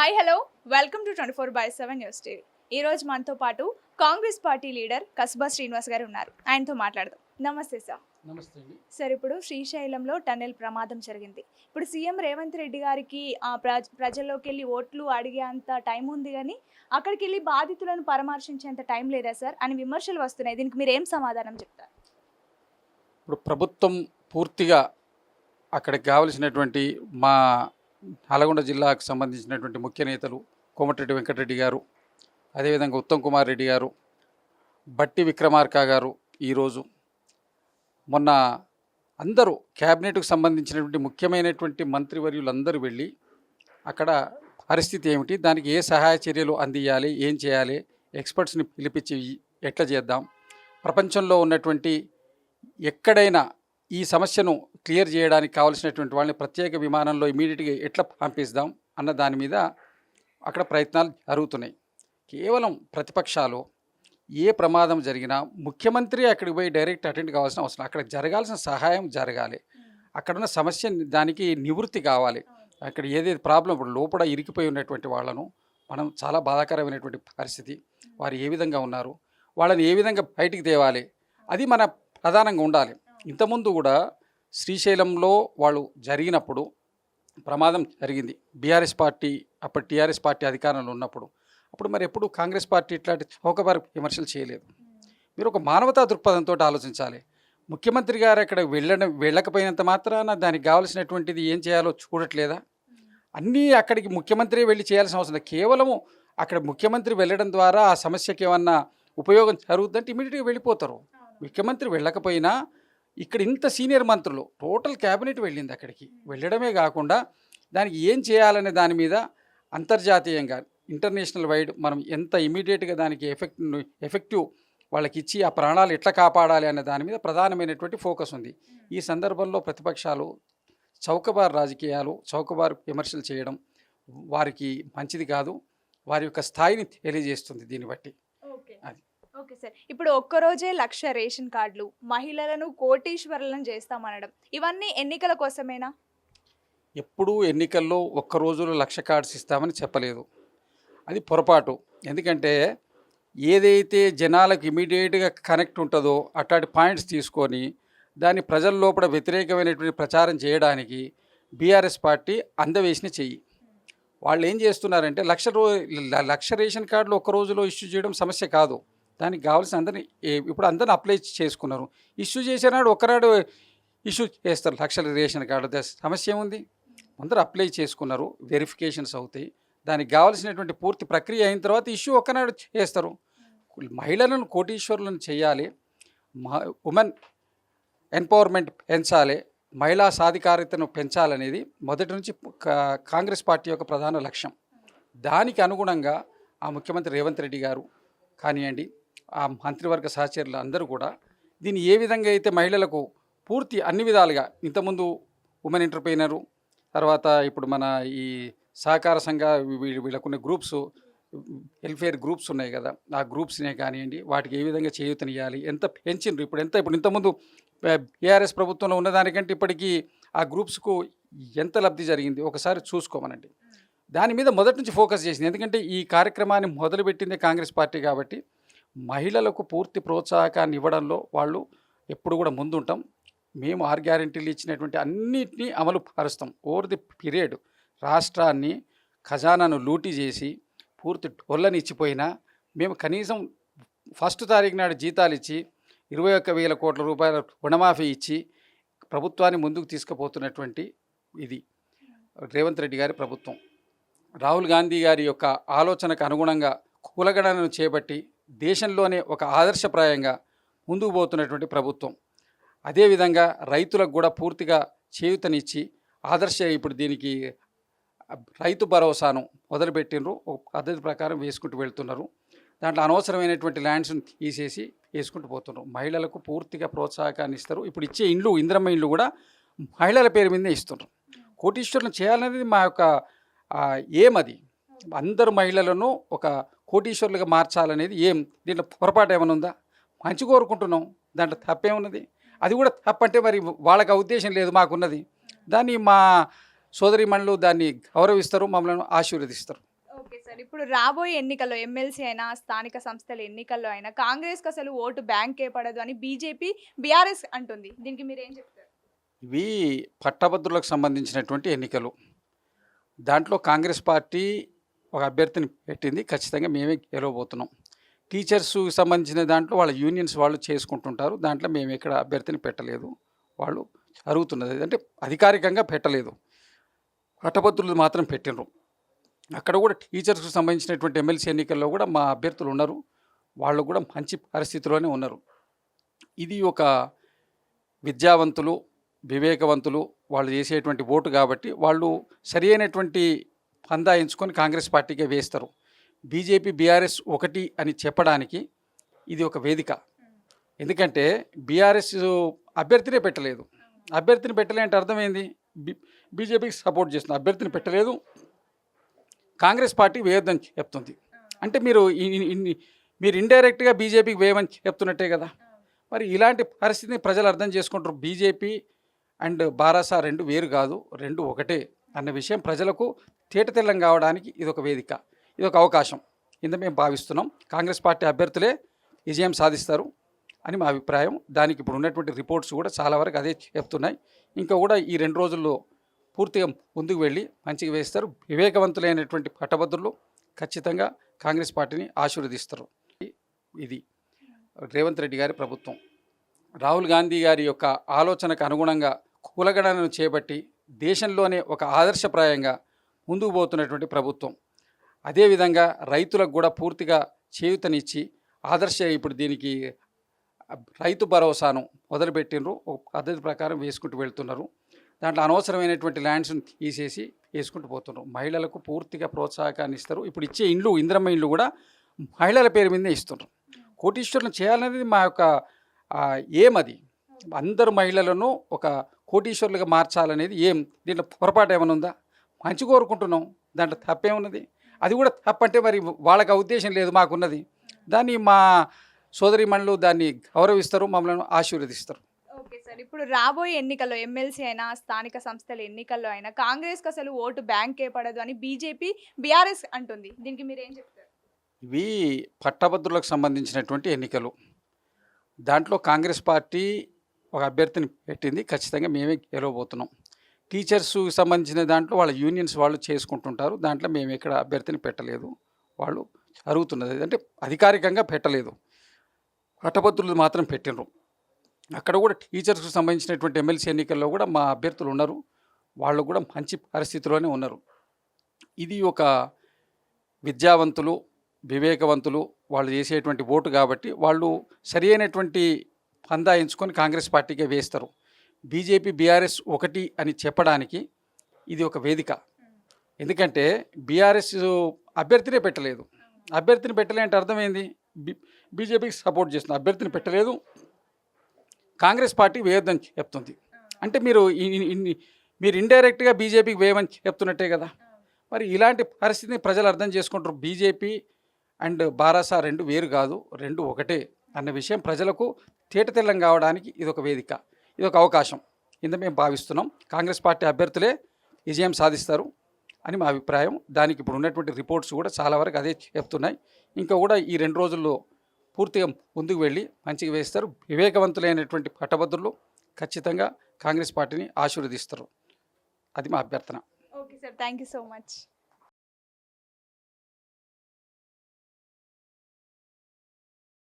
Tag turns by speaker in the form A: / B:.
A: Hi hello welcome to 24/7 news TV. ఈరోజు మనతో పాటు కాంగ్రెస్ పార్టీ లీడర్ కస్బా శ్రీనివాస్ గారు ఉన్నారు. ఆయనతో మాట్లాడదాం. నమస్తే సార్.
B: నమస్తే అండి.
A: సార్, ఇప్పుడు శ్రీశైలంలో టన్నెల్ ప్రమాదం జరిగింది. ఇప్పుడు సీఎం రేవంత్ రెడ్డి గారికి ప్రజల్లోకి వెళ్ళి ఓట్లు అడిగే అంత టైం ఉంది, కానీ అక్కడికి వెళ్ళి బాధితులను పరామర్శించేంత టైం లేదా సార్ అని విమర్శలు వస్తున్నాయి. దీనికి మీరు ఏం సమాధానం చెప్తారు?
B: ఇప్పుడు ప్రభుత్వం పూర్తిగా అక్కడికి కావలసినటువంటి మా నల్గొండ జిల్లాకు సంబంధించినటువంటి ముఖ్య నేతలు కోమటిరెడ్డి వెంకటరెడ్డి గారు, అదేవిధంగా ఉత్తమ్ కుమార్ రెడ్డి గారు, బట్టి విక్రమార్క గారు, ఈరోజు మొన్న అందరూ క్యాబినెట్కు సంబంధించినటువంటి ముఖ్యమైనటువంటి మంత్రివర్యులందరూ వెళ్ళి అక్కడ పరిస్థితి ఏమిటి, దానికి ఏ సహాయ చర్యలు అందియాలి, ఏం చేయాలి, ఎక్స్పర్ట్స్ని పిలిపించి ఎట్లా చేద్దాం, ప్రపంచంలో ఉన్నటువంటి ఎక్కడైనా ఈ సమస్యను క్లియర్ చేయడానికి కావాల్సినటువంటి వాళ్ళని ప్రత్యేక విమానంలో ఇమీడియట్గా ఎట్లా పంపిస్తాం అన్న దాని మీద అక్కడ ప్రయత్నాలు జరుగుతున్నాయి. కేవలం ప్రతిపక్షాలు ఏ ప్రమాదం జరిగినా ముఖ్యమంత్రి అక్కడికి పోయి డైరెక్ట్ అటెండ్ కావాల్సిన అవసరం, అక్కడ జరగాల్సిన సహాయం జరగాలి, అక్కడున్న సమస్య దానికి నివృత్తి కావాలి. అక్కడ ఏదైతే ప్రాబ్లం, ఇప్పుడు లోపల ఇరికిపోయి ఉన్నటువంటి వాళ్ళను మనం చాలా బాధాకరమైనటువంటి పరిస్థితి, వారు ఏ విధంగా ఉన్నారు, వాళ్ళని ఏ విధంగా బయటికి తేవాలి, అది మన ప్రధానంగా ఉండాలి. ఇంతకుముందు కూడా శ్రీశైలంలో వాళ్ళు జరిగినప్పుడు ప్రమాదం జరిగింది. బీఆర్ఎస్ పార్టీ, అప్పుడు టీఆర్ఎస్ పార్టీ అధికారంలో ఉన్నప్పుడు, అప్పుడు మరి ఎప్పుడు కాంగ్రెస్ పార్టీ ఇట్లాంటి చౌకబారు విమర్శలు చేయలేదు. మీరు ఒక మానవతా దృక్పథంతో ఆలోచించాలి. ముఖ్యమంత్రి గారు అక్కడ వెళ్ళకపోయినంత మాత్రాన దానికి కావాల్సినటువంటిది ఏం చేయాలో చూడట్లేదా? అన్నీ అక్కడికి ముఖ్యమంత్రి వెళ్ళి చేయాల్సిన అవసరం లేదు. కేవలము అక్కడ ముఖ్యమంత్రి వెళ్ళడం ద్వారా ఆ సమస్యకి ఏమన్నా ఉపయోగం జరుగుతుందంటే ఇమీడియట్గా వెళ్ళిపోతారు. ముఖ్యమంత్రి వెళ్ళకపోయినా ఇక్కడ ఇంత సీనియర్ మంత్రులు, టోటల్ క్యాబినెట్ వెళ్ళింది అక్కడికి. వెళ్ళడమే కాకుండా దానికి ఏం చేయాలనే దాని మీద అంతర్జాతీయంగా ఇంటర్నేషనల్ వైడ్ మనం ఎంత ఇమీడియట్గా దానికి ఎఫెక్టివ్ వాళ్ళకి ఇచ్చి ఆ ప్రాణాలు ఎట్లా కాపాడాలి అనే దాని మీద ప్రధానమైనటువంటి ఫోకస్ ఉంది. ఈ సందర్భంలో ప్రతిపక్షాలు చౌకబారు రాజకీయాలు, చౌకబారు విమర్శలు చేయడం వారికి మంచిది కాదు, వారి యొక్క స్థాయిని తెలియజేస్తుంది దీన్ని బట్టి. అది
A: ఓకే సార్, ఇప్పుడు ఒక్కరోజే 1,00,000 రేషన్ కార్డులు, మహిళలను కోటీశ్వరులను చేస్తామనడం, ఇవన్నీ ఎన్నికల కోసమేనా?
B: ఎప్పుడూ ఎన్నికల్లో ఒక్క రోజులో 1,00,000 కార్డ్స్ ఇస్తామని చెప్పలేదు, అది పొరపాటు. ఎందుకంటే ఏదైతే జనాలకు ఇమీడియట్గా కనెక్ట్ ఉంటుందో అట్లాంటి పాయింట్స్ తీసుకొని దాన్ని ప్రజల లోపల వ్యతిరేకమైనటువంటి ప్రచారం చేయడానికి బీఆర్ఎస్ పార్టీ అందవేసిన చెయ్యి. వాళ్ళు ఏం చేస్తున్నారంటే 1,00,000 రేషన్ కార్డులు ఒక్క రోజులో ఇష్యూ చేయడం సమస్య కాదు. దానికి కావాల్సిన అందరినీ ఇప్పుడు అందరిని అప్లై చేసుకున్నారు. ఇష్యూ చేసేనాడు ఒక్కనాడు ఇష్యూ చేస్తారు 1,00,000 రేషన్ కార్డు, సమస్య ఏముంది? అందరూ అప్లై చేసుకున్నారు, వెరిఫికేషన్స్ అవుతాయి, దానికి కావాల్సినటువంటి పూర్తి ప్రక్రియ అయిన తర్వాత ఇష్యూ ఒక్కనాడు చేస్తారు. మహిళలను కోటీశ్వరులను చేయాలి, ఉమెన్ ఎంపవర్మెంట్ పెంచాలి, మహిళా సాధికారితను పెంచాలనేది మొదటి నుంచి కాంగ్రెస్ పార్టీ యొక్క ప్రధాన లక్ష్యం. దానికి అనుగుణంగా ఆ ముఖ్యమంత్రి రేవంత్ రెడ్డి గారు కానివ్వండి, ఆ మంత్రివర్గ సహచరులు అందరూ కూడా దీన్ని ఏ విధంగా అయితే మహిళలకు పూర్తి అన్ని విధాలుగా, ఇంతకుముందు ఉమెన్ ఎంటర్ప్రైనరు, తర్వాత ఇప్పుడు మన ఈ సహకార సంఘ వీళ్ళకున్న గ్రూప్స్, వెల్ఫేర్ గ్రూప్స్ ఉన్నాయి కదా, ఆ గ్రూప్స్నే కానివ్వండి, వాటికి ఏ విధంగా చేయూతనియాలి, ఎంత పెంచిండ్రు, ఇప్పుడు ఇంతకుముందు ఏఆర్ఎస్ ప్రభుత్వంలో ఉన్నదానికంటే ఇప్పటికీ ఆ గ్రూప్స్కు ఎంత లబ్ధి జరిగింది ఒకసారి చూసుకోమనండి. దాని మీద మొదటి నుంచి ఫోకస్ చేసింది. ఎందుకంటే ఈ కార్యక్రమాన్ని మొదలుపెట్టిందే కాంగ్రెస్ పార్టీ కాబట్టి మహిళలకు పూర్తి ప్రోత్సాహకాన్ని ఇవ్వడంలో వాళ్ళు ఎప్పుడు కూడా ముందుంటాం. మేము 6 గ్యారెంటీలు ఇచ్చినటువంటి అన్నిటినీ అమలు పరుస్తాం. ఓవర్ ది పీరియడ్ రాష్ట్రాన్ని ఖజానాను లూటీ చేసి పూర్తి టొల్లని ఇచ్చిపోయినా మేము కనీసం 1వ తారీఖు నాడు జీతాలు ఇచ్చి 21,000 కోట్ల రూపాయల రుణమాఫీ ఇచ్చి ప్రభుత్వాన్ని ముందుకు తీసుకుపోతున్నటువంటి ఇది రేవంత్ రెడ్డి గారి ప్రభుత్వం. రాహుల్ గాంధీ గారి యొక్క ఆలోచనకు అనుగుణంగా కులగణనను చేపట్టి దేశంలోనే ఒక ఆదర్శప్రాయంగా ముందుకు పోతున్నటువంటి ప్రభుత్వం. అదేవిధంగా రైతులకు కూడా పూర్తిగా చేయూతనిచ్చి ఇప్పుడు దీనికి రైతు భరోసాను మొదలుపెట్టినరు, ఒక పద్ధతి ప్రకారం వేసుకుంటూ వెళ్తున్నారు. దాంట్లో అనవసరమైనటువంటి ల్యాండ్స్ని తీసేసి వేసుకుంటూ పోతున్నారు. మహిళలకు పూర్తిగా ప్రోత్సాహకాన్ని ఇస్తారు. ఇప్పుడు ఇచ్చే ఇండ్లు, ఇందిరమ్మ ఇండ్లు కూడా మహిళల పేరు మీదే ఇస్తున్నారు. కోటీశ్వరులను చేయాలనేది మా యొక్క ఏమది. అందరు మహిళలను ఒక కోటీశ్వరులుగా మార్చాలనేది ఏం, దీంట్లో పొరపాటు ఏమైనా ఉందా? మంచి కోరుకుంటున్నాం, దాంట్లో తప్పేమున్నది? అది కూడా తప్పంటే మరి వాళ్ళకి ఉద్దేశం లేదు, మాకున్నది. దాన్ని మా సోదరిమణులు దాన్ని గౌరవిస్తారు, మమ్మల్ని ఆశీర్వదిస్తారు.
A: సార్. ఇప్పుడు రాబోయే ఎన్నికల్లో ఎమ్మెల్సీ అయినా, స్థానిక సంస్థల ఎన్నికల్లో అయినా కాంగ్రెస్‌కి అసలు ఓటు బ్యాంకే పడదు అని బీజేపీ, బీఆర్ఎస్ అంటుంది. దీనికి మీరేం చెప్తారు?
B: ఇవి పట్టభద్రులకు సంబంధించినటువంటి ఎన్నికలు. దాంట్లో కాంగ్రెస్ పార్టీ ఒక అభ్యర్థిని పెట్టింది. ఖచ్చితంగా మేమే గెలవబోతున్నాం. టీచర్స్‌కి సంబంధించిన దాంట్లో వాళ్ళ యూనియన్స్ వాళ్ళు చేసుకుంటుంటారు. దాంట్లో మేము ఎక్కడ అభ్యర్థిని పెట్టలేదు. వాళ్ళు జరుగుతున్నది. అంటే అధికారికంగా పెట్టలేదు. పట్టభద్రులు మాత్రం పెట్టిండ్రు. అక్కడ కూడా టీచర్స్‌కి సంబంధించినటువంటి ఎమ్మెల్సీ ఎన్నికల్లో కూడా మా అభ్యర్థులు ఉన్నారు. వాళ్ళు కూడా మంచి పరిస్థితిలోనే ఉన్నారు. ఇది ఒక విద్యావంతులు, వివేకవంతులు వాళ్ళు చేసేటువంటి ఓటు కాబట్టి వాళ్ళు సరి అయినటువంటి పందా ఎంచుకొని కాంగ్రెస్ పార్టీకే వేస్తారు. బీజేపీ, బీఆర్ఎస్ ఒకటి అని చెప్పడానికి ఇది ఒక వేదిక. ఎందుకంటే బీఆర్ఎస్ అభ్యర్థినే పెట్టలేదు. అభ్యర్థిని పెట్టలే అంటే అర్థమైంది బీజేపీకి సపోర్ట్ చేస్తుంది. అభ్యర్థిని పెట్టలేదు, కాంగ్రెస్ పార్టీ వేయొద్దని చెప్తుంది. అంటే మీరు ఇండైరెక్ట్గా బీజేపీకి వేయమని చెప్తున్నట్టే కదా. మరి ఇలాంటి పరిస్థితిని ప్రజలు అర్థం చేసుకుంటారు. బీజేపీ అండ్ బారాసా రెండు వేరు కాదు, రెండు ఒకటే అన్న విషయం ప్రజలకు తేటతెల్లం కావడానికి ఇదొక వేదిక, ఇదొక అవకాశం కింద మేము భావిస్తున్నాం. కాంగ్రెస్ పార్టీ అభ్యర్థులే విజయం సాధిస్తారు అని మా అభిప్రాయం. దానికి ఇప్పుడు ఉన్నటువంటి రిపోర్ట్స్ కూడా చాలా వరకు అదే చెప్తున్నాయి. ఇంకా కూడా ఈ 2 రోజుల్లో పూర్తిగా ముందుకు వెళ్ళి మంచిగా వేస్తారు. వివేకవంతులైనటువంటి పట్టభద్రులు ఖచ్చితంగా కాంగ్రెస్ పార్టీని ఆశీర్వదిస్తారు. ఇది రేవంత్ రెడ్డి గారి ప్రభుత్వం. రాహుల్ గాంధీ గారి యొక్క ఆలోచనకు అనుగుణంగా కులగణనను చేపట్టి దేశంలోనే ఒక ఆదర్శప్రాయంగా ముందుకు పోతున్నటువంటి ప్రభుత్వం. అదేవిధంగా రైతులకు కూడా పూర్తిగా చేయూతనిచ్చి ఇప్పుడు దీనికి రైతు భరోసాను మొదలుపెట్టినరు. ఒక పద్ధతి ప్రకారం వేసుకుంటూ వెళ్తున్నారు. దాంట్లో అనవసరమైనటువంటి ల్యాండ్స్ని తీసేసి వేసుకుంటూ పోతున్నారు. మహిళలకు పూర్తిగా ప్రోత్సాహకాన్ని ఇస్తారు. ఇప్పుడు ఇచ్చే ఇండ్లు, ఇందిరమ్మ ఇండ్లు కూడా మహిళల పేరు మీదే ఇస్తున్నారు. కోటీశ్వరులను చేయాలనేది మా యొక్క అది అందరు మహిళలను ఒక కోటీశ్వరులుగా మార్చాలనేది దీంట్లో పొరపాటు ఏమైనా ఉందా? మంచి కోరుకుంటున్నాం, దాంట్లో తప్పేమున్నది? అది కూడా తప్పంటే మరి వాళ్ళకి ఆ ఉద్దేశం లేదు, మాకున్నది. దాన్ని మా సోదరిమణులు దాన్ని గౌరవిస్తారు, మమ్మల్ని ఆశీర్వదిస్తారు.
A: Okay sir. ఇప్పుడు రాబోయే ఎన్నికల్లో ఎమ్మెల్సీ అయినా, స్థానిక సంస్థల ఎన్నికల్లో అయినా కాంగ్రెస్‌కి అసలు ఓటు బ్యాంకే పడదు అని బీజేపీ, బీఆర్ఎస్ అంటుంది. దీనికి మీరేం చెప్తారు?
B: ఇవి పట్టభద్రులకు సంబంధించినటువంటి ఎన్నికలు. దాంట్లో కాంగ్రెస్ పార్టీ ఒక అభ్యర్థిని పెట్టింది. ఖచ్చితంగా మేమే గెలవబోతున్నాం. టీచర్స్‌కి సంబంధించిన దాంట్లో వాళ్ళ యూనియన్స్ వాళ్ళు చేసుకుంటుంటారు. దాంట్లో మేము ఎక్కడ అభ్యర్థిని పెట్టలేదు. వాళ్ళు జరుగుతున్నది. అంటే అధికారికంగా పెట్టలేదు. పట్టభద్రులు మాత్రం పెట్టిండ్రు. అక్కడ కూడా టీచర్స్‌కి సంబంధించినటువంటి ఎమ్మెల్సీ ఎన్నికల్లో కూడా మా అభ్యర్థులు ఉన్నారు. వాళ్ళు కూడా మంచి పరిస్థితిలోనే ఉన్నారు. ఇది ఒక విద్యావంతులు, వివేకవంతులు వాళ్ళు చేసేటువంటి ఓటు కాబట్టి వాళ్ళు సరి అయినటువంటి పందా ఎంచుకొని కాంగ్రెస్ పార్టీకే వేస్తారు. బీజేపీ, బీఆర్ఎస్ ఒకటి అని చెప్పడానికి ఇది ఒక వేదిక. ఎందుకంటే బీఆర్ఎస్ అభ్యర్థినే పెట్టలేదు. అభ్యర్థిని పెట్టలే అంటే అర్థమైంది బీజేపీకి సపోర్ట్ చేస్తుంది. అభ్యర్థిని పెట్టలేదు, కాంగ్రెస్ పార్టీ వేయొద్దని చెప్తుంది. అంటే మీరు ఇండైరెక్ట్గా బీజేపీకి వేయమని చెప్తున్నట్టే కదా. మరి ఇలాంటి పరిస్థితిని ప్రజలు అర్థం చేసుకుంటారు. బీజేపీ అండ్ బారాసా రెండు వేరు కాదు, రెండు ఒకటే అన్న విషయం ప్రజలకు తేటతెల్లం కావడానికి ఇదొక వేదిక, ఇదొక అవకాశం కింద మేము భావిస్తున్నాం. కాంగ్రెస్ పార్టీ అభ్యర్థులే విజయం సాధిస్తారు అని మా అభిప్రాయం. దానికి ఇప్పుడు ఉన్నటువంటి రిపోర్ట్స్ కూడా చాలా వరకు అదే చెప్తున్నాయి. ఇంకా కూడా ఈ 2 రోజుల్లో పూర్తిగా ముందుకు వెళ్ళి మంచిగా వేస్తారు. వివేకవంతులైనటువంటి పట్టభద్రులు ఖచ్చితంగా కాంగ్రెస్ పార్టీని ఆశీర్వదిస్తారు. అది మా అభ్యర్థన.
A: Okay sir. Thank you so much.